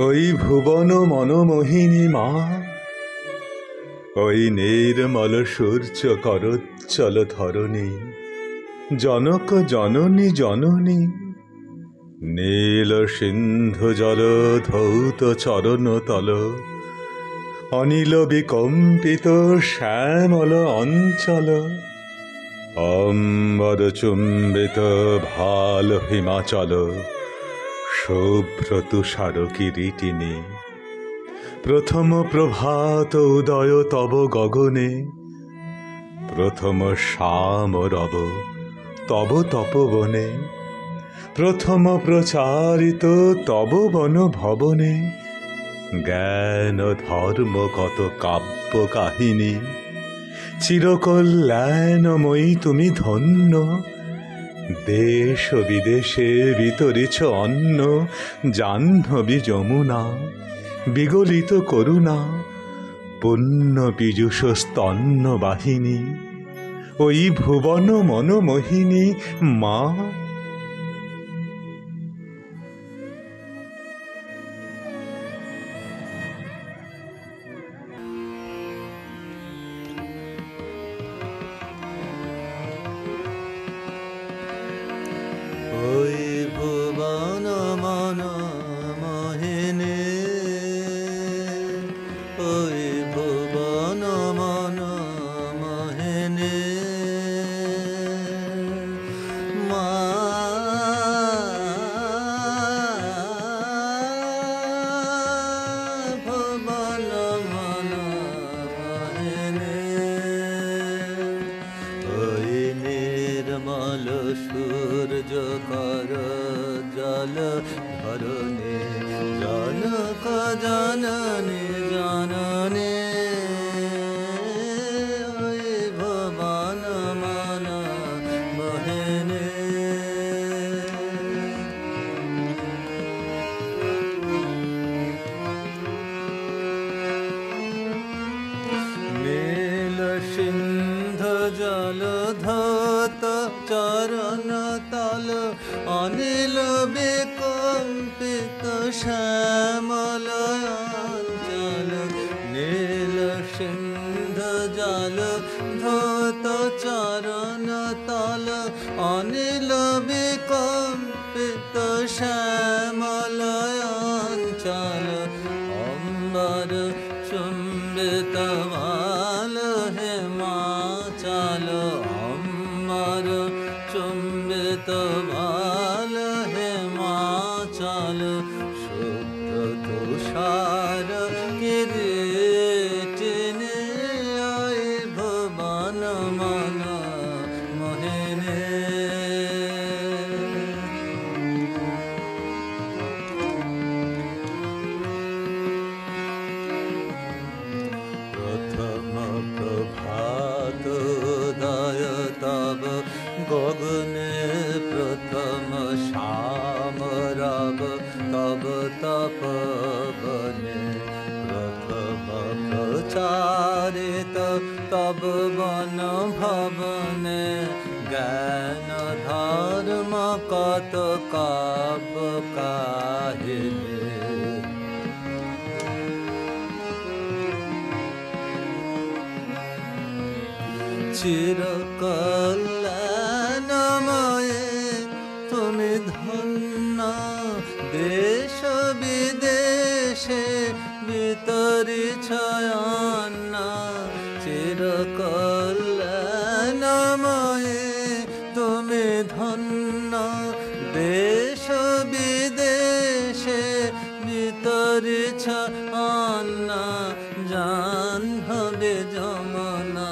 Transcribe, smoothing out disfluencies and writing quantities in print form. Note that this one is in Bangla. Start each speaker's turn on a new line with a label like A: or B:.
A: ওই ভুবন মনোমোহিনী মা, ওই নির্মল সূর্য করচ্ছল ধরণী, জনক জননী জননী, নীল সিন্ধু জল ধৌত চরণ তল, অনিল বিকম্পিত শ্যামল অঞ্চল, অম্বর চুম্বিত ভাল হিমাচল, শুভ্র তুষার কিরীটিনী। প্রথম প্রভাত উদয় তব গগনে, প্রথম শ্যাম রব তব তপবনে, প্রথম প্রচারিত তব বন ভবনে, জ্ঞান ধর্ম কত কাব্য কাহিনী। চিরকল্যাণময়ী তুমি ধন্য, দেশ বিদেশে বিতরিছ অন্ন, জাহ্নবী যমুনা বিগলিত করুণা, পুণ্য পীযুষ স্তন্য বাহিনী। ওই ভুবন মনোমোহিনী মা।
B: ওই ভুবন মনোমোহিনী, ওই ভুবন মনোমোহিনী মা। ভুবন মনোমোহিনী, ওই নির্মল সূর্য কর জল ধরণী, জনক জননী জননী, ওই ভুবন মনোমোহিনী। নীল সিন্ধু জল ধৌত চরণ তল, অনিল বিকম্পিত শ্যামল অঞ্চল, নীল সিন্ধু জল ধৌত চরণ তল, অনিল বিকম্পিত শ্যামল অঞ্চল, অম্বর চুম্বিত ভাল হিমাচল, অম্বর চুম্বিত ভাল হিমাচল, শুভ্র তুষার কিরীটিনী, ওই ভুবন মনোমোহিনী। প্রথম প্রভাত উদয় তব গগনে, প্রথম শ্যাম রব তব তপবনে, প্রথম প্রচারিত তব বন ভবনে, জ্ঞান ধর্ম কত কাব্য কাহিনী। চিরকল্যাণময়ে তুমি ধন্য, দেশ বিদেশে বিতরিছ অন্ন, চিরকল্যাণময়ে তুমি ধন্য, দেশ বিদেশে বিতরিছ অন্ন, জাহ্নবী যমুনা